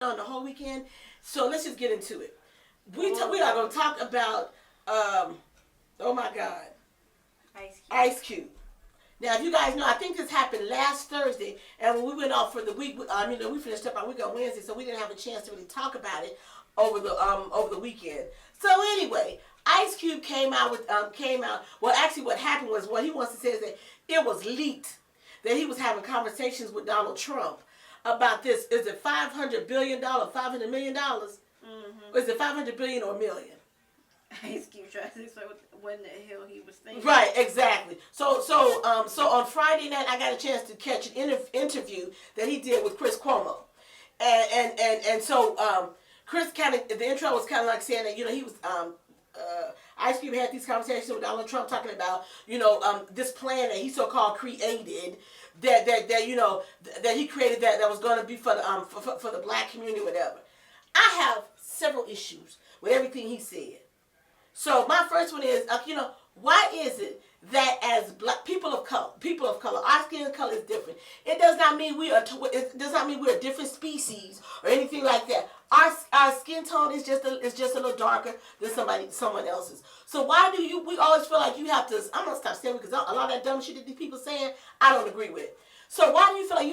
on the whole weekend. So let's just get into it. We are going to talk about, oh my God, Ice Cube. Ice Cube. Now, if you guys know, I think this happened last Thursday, and when we went off for the week, we finished up our week on Wednesday, so we didn't have a chance to really talk about it over the weekend. So anyway, Ice Cube came out. Well, actually, what happened was what he wants to say is that it was leaked that he was having conversations with Donald Trump about this. Is it $500 billion, $500 million? Mm-hmm. Or is it 500 billion or a million? Ice Cube tried to say what in the hell he was thinking. Right, exactly. So on Friday night, I got a chance to catch an interview that he did with Chris Cuomo, and so Chris kind of, the intro was kind of like saying that he was Ice Cube had these conversations with Donald Trump talking about this plan that he so-called created that he created that was going to be for the black community, whatever. I have several issues with everything he said. So my first one is, why is it that as black people of color, our skin color is different. It does not mean it does not mean we're a different species or anything like that. Our skin tone is just a little darker than someone else's. So why do we always feel like you have to? I'm gonna stop saying, because a lot of that dumb shit that these people saying, I don't agree with. So why do you feel like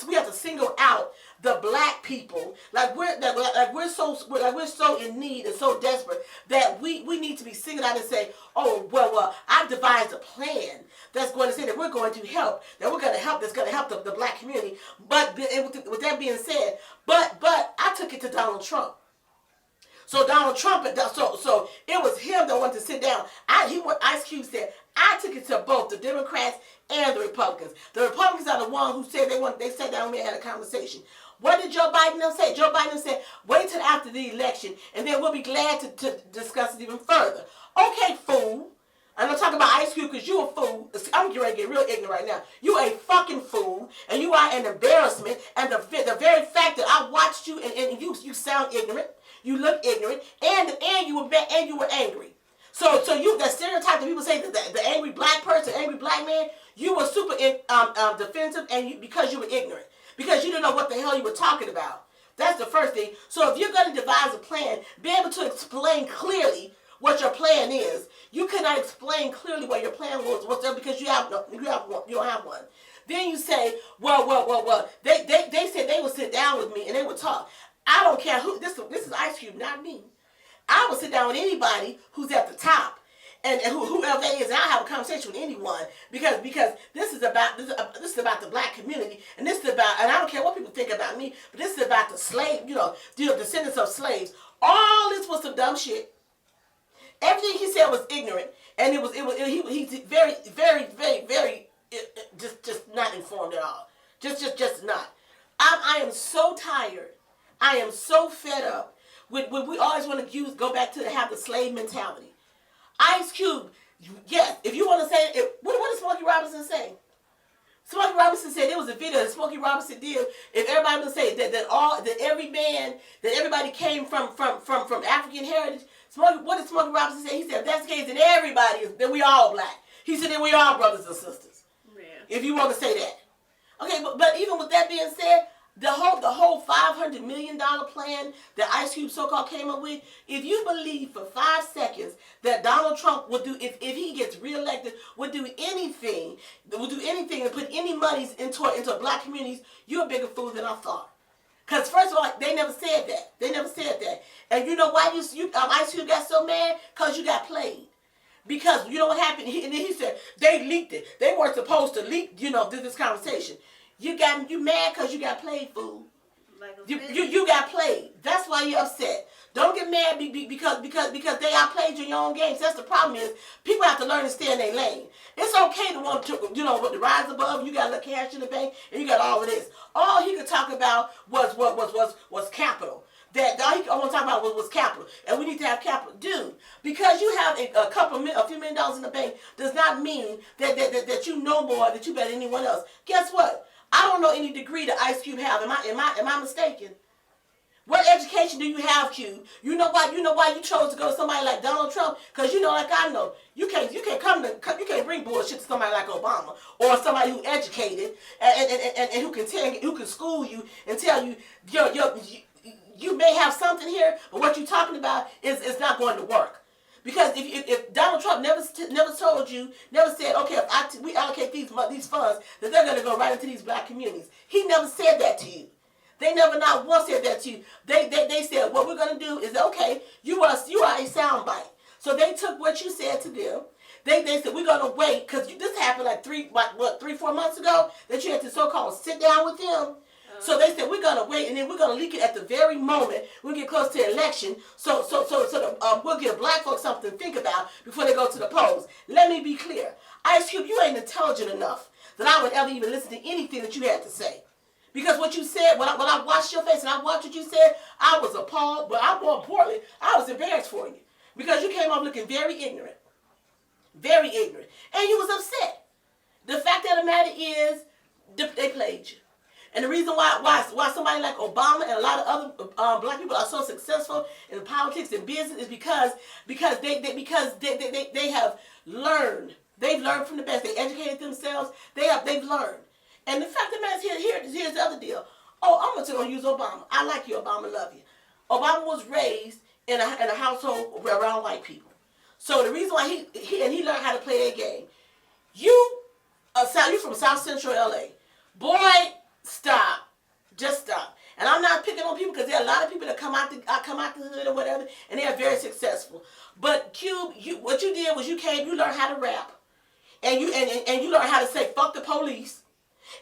we have to single out the black people, like we're so in need and so desperate that we need to be singled out and say, oh well, I've devised a plan that's going to say that we're going to help, that's going to help the black community. But with that being said, but I took it to Donald Trump. So Donald Trump, so it was him that wanted to sit down. Ice Cube said, I took it to both the Democrats and the Republicans. The Republicans are the ones who said they sat down with me and had a conversation. What did Joe Biden say? Joe Biden said, wait till after the election, and then we'll be glad to discuss it even further. Okay, fool. I'm not talking about Ice Cube because you a fool. I'm getting ready to get real ignorant right now. You a fucking fool, and you are an embarrassment. And the very fact that I watched you and you sound ignorant, you look ignorant, and you were angry. So you, that stereotype that people say that the angry black person, angry black man, you were super defensive, and because you were ignorant, because you didn't know what the hell you were talking about. That's the first thing. So if you're going to devise a plan, be able to explain clearly what your plan is. You cannot explain clearly what your plan was because you don't have one. Then you say, well, they said they would sit down with me and they would talk. I don't care who. This is Ice Cube, not me. I will sit down with anybody who's at the top, and whoever that is, and I'll have a conversation with anyone because this is about the black community, and this is about, and I don't care what people think about me, but this is about the slave, the descendants of slaves. All this was some dumb shit. Everything he said was ignorant, and he's very, very, very, very just not informed at all. Just not. I am so tired. I am so fed up with we always want to go back to have the slave mentality. Ice Cube, yes, if you want to say it, what did Smokey Robinson say? Smokey Robinson said there was a video that Smokey Robinson did. If everybody would say that everybody came from African heritage, what did Smokey Robinson say? He said, if that's the case, then we all black. He said, then we all brothers and sisters. Yeah. If you want to say that. Okay, but even with that being said, the whole $500 million plan that Ice Cube so-called came up with, if you believe for 5 seconds that Donald Trump will do, if he gets reelected, would do anything and put any monies into black communities, you're a bigger fool than I thought. Because first of all, they never said that. And you know why Ice Cube got so mad? Because you got played. Because you know what happened? And then he said, they leaked it. They weren't supposed to leak, this conversation. You mad because you got played, fool. You got played. That's why you're upset. Don't get mad because they outplayed you in your own games. That's the problem is people have to learn to stay in their lane. It's okay to want to, with the rise above, you got a little cash in the bank and you got all of this. All he could talk about was capital. That all he want to talk about was capital, and we need to have capital, dude. Because you have a few million dollars in the bank does not mean that you know more, that you better than anyone else. Guess what? I don't know any degree that Ice Cube have. Am I mistaken? What education do you have, Cube? You know why you chose to go to somebody like Donald Trump? Because like I know, you can't bring bullshit to somebody like Obama or somebody who educated and who can school you and tell you have something here, but what you're talking about is not going to work. Because if Donald Trump never told you, never said, okay, if we allocate these funds, that they're going to go right into these black communities. He never said that to you. They never not once said that to you. They said, what we're going to do is, okay, you are a soundbite. So they took what you said to them. They said, we're going to wait, because this happened like 3-4 months ago, that you had to so-called sit down with them. So they said, we're going to wait, and then we're going to leak it at the very moment we get close to the election, so we'll give black folks something to think about before they go to the polls. Let me be clear. Ice Cube, you ain't intelligent enough that I would ever even listen to anything that you had to say. Because what you said, when I watched your face and I watched what you said, I was appalled, but more importantly, I was embarrassed for you. Because you came off looking very ignorant. Very ignorant. And you was upset. The fact of the matter is, they played you. And the reason why somebody like Obama and a lot of other black people are so successful in politics and business is because they have learned. They've learned from the best. They educated themselves. They've learned. And the fact of the matter is, here's the other deal. Oh, I'm going to use Obama. I like you, Obama. Love you. Obama was raised in a household around white people. So the reason why he learned how to play that game. You from South Central LA. Boy, stop. Just stop. And I'm not picking on people because there are a lot of people that come out the hood or whatever, and they are very successful. But Cube, what you did was you learned how to rap, and you learned how to say fuck the police,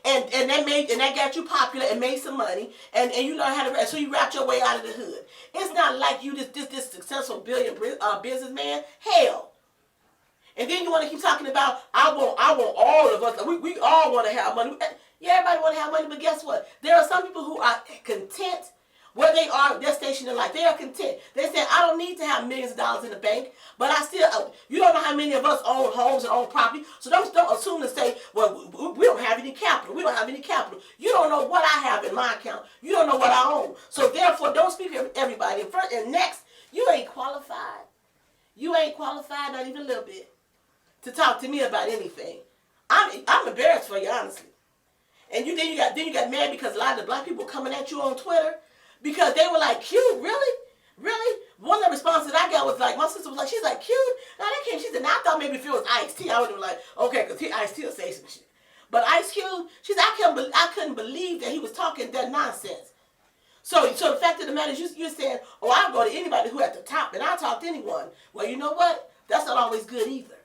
and that got you popular and made some money, and you learned how to rap, so you rapped your way out of the hood. It's not like you this successful businessman. Hell. And then you want to keep talking about I want all of us. We all want to have money. Yeah, everybody want to have money, but guess what? There are some people who are content where they are, their station in life. They are content. They say, I don't need to have millions of dollars in the bank, but I still, you don't know how many of us own homes and own property, so don't assume to say, well, we don't have any capital. We don't have any capital. You don't know what I have in my account. You don't know what I own. So therefore, don't speak for everybody. And next, you ain't qualified. You ain't qualified, not even a little bit, to talk to me about anything. I'm embarrassed for you, honestly. And then you got mad because a lot of the black people were coming at you on Twitter because they were like, Cube, really? Really? One of the responses that I got was like, my sister was like, she's like, Cube? Now that came, she said, now I thought maybe if it was Ice-T, I would have been like, okay, because Ice-T will say some shit. But Ice Cube, she said, I couldn't believe that he was talking that nonsense. So the fact of the matter is you're saying, oh, I'll go to anybody who at the top and I'll talk to anyone. Well, you know what? That's not always good either.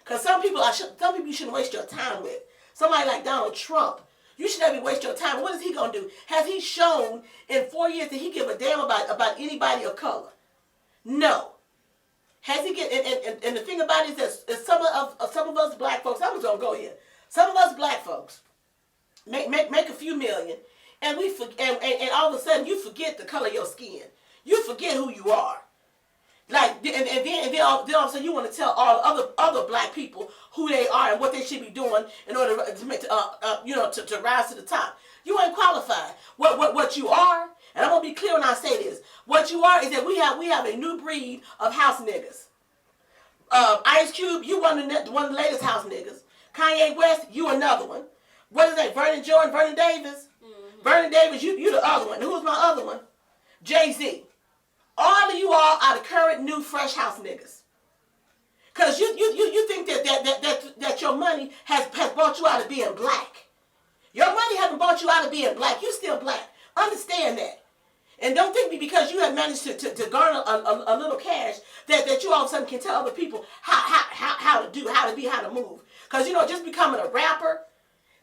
Because some people you shouldn't waste your time with. Somebody like Donald Trump, you should never waste your time. What is he going to do? Has he shown in 4 years that he give a damn about anybody of color? No. Has he and the thing about it is that some of us black folks, I'm just going to go here. Some of us black folks make a few million, and and all of a sudden you forget the color of your skin. You forget who you are. Like then all of a sudden you want to tell all other black people who they are and what they should be doing in order to make to rise to the top. You ain't qualified. What you are, and I'm gonna be clear when I say this. What you are is that we have a new breed of house niggas. Ice Cube, you one of the latest house niggas. Kanye West, you another one. What is that? Vernon Jordan, Vernon Davis. Mm-hmm. Vernon Davis, you the other one. Who's my other one? Jay-Z. All of you all are the current new fresh house niggas. Cause you think that your money has brought you out of being black. Your money hasn't brought you out of being black. You still black. Understand that. And don't think me because you have managed to garner a little cash that you all of a sudden can tell other people how to do, how to be, how to move. Cause just becoming a rapper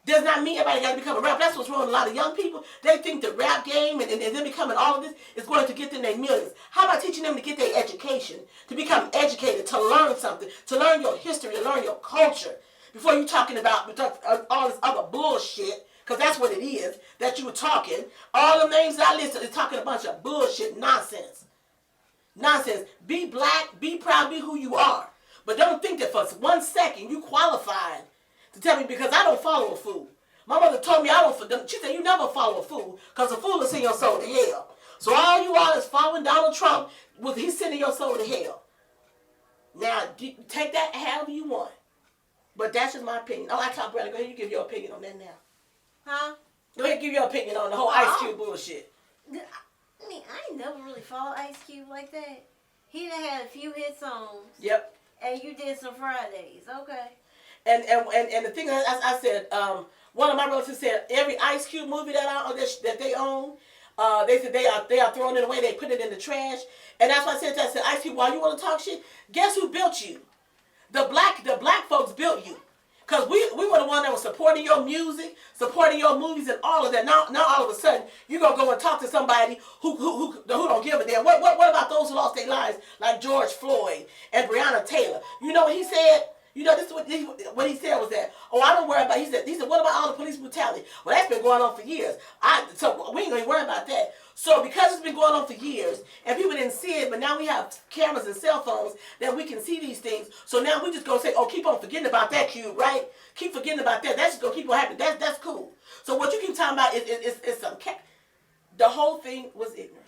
does not mean everybody got to become a rapper. That's what's wrong with a lot of young people. They think the rap game and them becoming all of this is going to get them their millions. How about teaching them to get their education, to become educated, to learn something, to learn your history, to learn your culture, before you talking about all this other bullshit, because that's what it is that you were talking. All the names that I listed is talking a bunch of bullshit nonsense. Nonsense. Be black, be proud, be who you are. But don't think that for 1 second you qualified to tell me because I don't follow a fool. My mother told me I don't. She said you never follow a fool because a fool will send your soul to hell. So all you all is following Donald Trump, he's sending your soul to hell. Now take that however you want, but that's just my opinion. Oh, I talk, brother. Go ahead, you give your opinion on that now. Huh? Go ahead, give your opinion on the whole Ice Cube bullshit. I mean, I ain't never really followed Ice Cube like that. He done had a few hit songs. Yep. And you did some Fridays, okay. And the thing is, as I said, one of my relatives said every Ice Cube movie that they own, they said they are throwing it away. They put it in the trash, and that's why I said Ice Cube, while you want to talk shit, guess who built you? The black folks built you. Cause we were the one that was supporting your music, supporting your movies, and all of that. Now all of a sudden you gonna go and talk to somebody who don't give a damn. What about those who lost their lives, like George Floyd and Breonna Taylor? You know what he said? You know, this is what he said was that, oh, I don't worry about. He said, what about all the police brutality? Well, that's been going on for years. So we ain't gonna worry about that. So because it's been going on for years and people didn't see it, but now we have cameras and cell phones that we can see these things. So now we just gonna say, oh, keep on forgetting about that, Cube, right? Keep forgetting about that. That's just gonna keep on happening. That's cool. So what you keep talking about is some the whole thing was ignorant.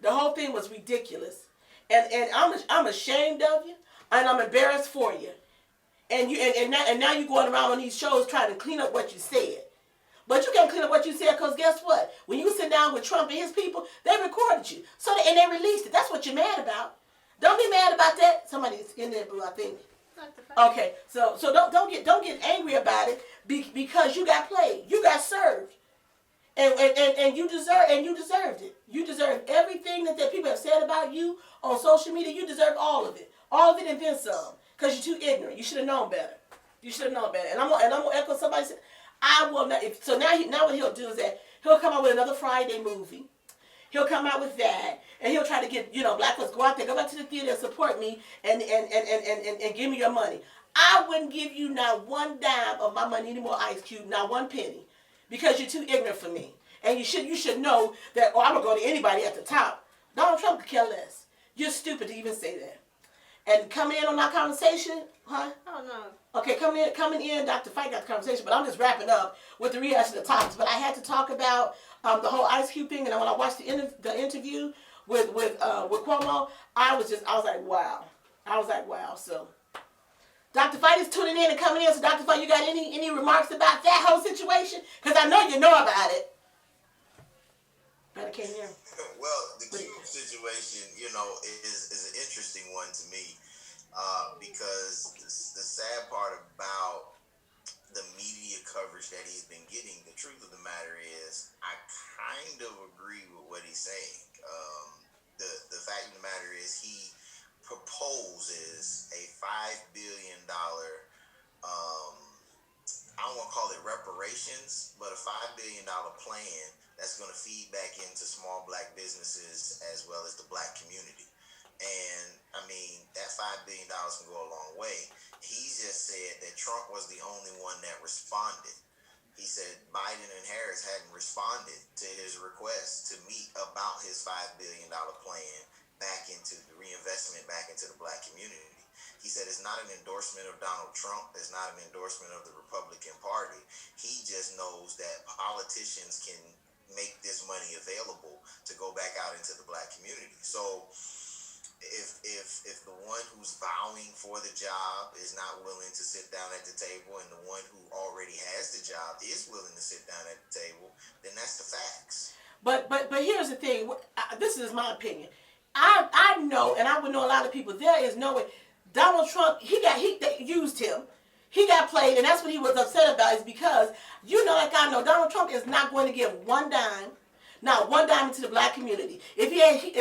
The whole thing was ridiculous, and I'm ashamed of you, and I'm embarrassed for you. And now you're going around on these shows trying to clean up what you said. But you can't clean up what you said because guess what? When you sit down with Trump and his people, they recorded you. And they released it. That's what you're mad about. Don't be mad about that. Somebody's in there, boo, I think. Okay, so don't get angry about it because you got played. You got served. And you deserved it. You deserve everything that people have said about you on social media. You deserve all of it. All of it and then some. Because you're too ignorant. You should have known better. You should have known better. And I'm gonna echo somebody said, I will not. So now what he'll do is that he'll come out with another Friday movie. He'll come out with that, and he'll try to get black folks go out there, go back to the theater and support me, and give me your money. I wouldn't give you not one dime of my money anymore, Ice Cube, not one penny, because you're too ignorant for me. And you should know that. Oh, I'm gonna go to anybody at the top. Donald Trump could care less. You're stupid to even say that. And coming in on our conversation, huh? Oh, no. Okay, coming in, Dr. Fight got the conversation, but I'm just wrapping up with the rehash of the topics. But I had to talk about the whole Ice Cube thing, and when I watched the interview with Cuomo, I was like, wow. So, Dr. Fight is tuning in and coming in. So, Dr. Fight, you got any remarks about that whole situation? Because I know you know about it. But I can't hear. Well, the Cube situation, is an interesting one to me because the sad part about the media coverage that he's been getting, the truth of the matter is, I kind of agree with what he's saying. The fact of the matter is, he proposes a $5 billion, I don't want to call it reparations, but a $5 billion plan that's going to feed back into small black businesses as well as the black community. And, I mean, that $5 billion can go a long way. He just said that Trump was the only one that responded. He said Biden and Harris hadn't responded to his request to meet about his $5 billion plan back into the reinvestment back into the black community. He said it's not an endorsement of Donald Trump. It's not an endorsement of the Republican Party. He just knows that politicians can make this money available to go back out into the black community. So if the one who's vowing for the job is not willing to sit down at the table and the one who already has the job is willing to sit down at the table, then that's the facts. But here's the thing. This is my opinion. I know, and I would know a lot of people, there is no way. Donald Trump, they used him. He got played, and that's what he was upset about, is because, like I know, Donald Trump is not going to give one dime, not one dime into the black community. If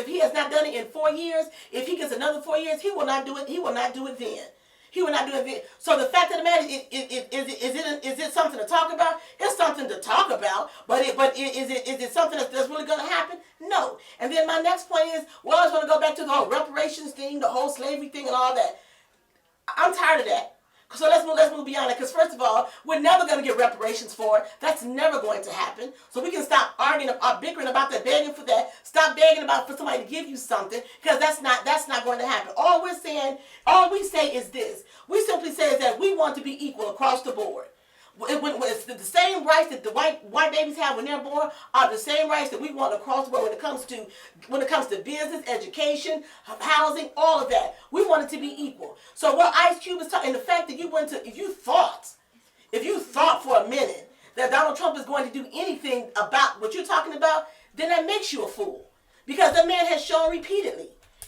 he has not done it in 4 years, if he gets another 4 years, he will not do it. He will not do it then. He will not do it then. So the fact of the matter is it something to talk about? It's something to talk about, but is it something that's really going to happen? No. And then my next point is, well, I was going to go back to the whole reparations thing, the whole slavery thing, and all that. I'm tired of that. So let's move beyond that, because first of all, we're never going to get reparations for it. That's never going to happen. So we can stop arguing, bickering about that, begging for that. Stop begging for somebody to give you something, because that's not going to happen. All we say is this. We simply say is that we want to be equal across the board. It's the same rights that the white babies have when they're born are the same rights that we want across the board when it comes to business, education, housing, all of that. We want it to be equal. So what Ice Cube is talking, and the fact that if you thought for a minute that Donald Trump is going to do anything about what you're talking about, then that makes you a fool. because the man has shown repeatedly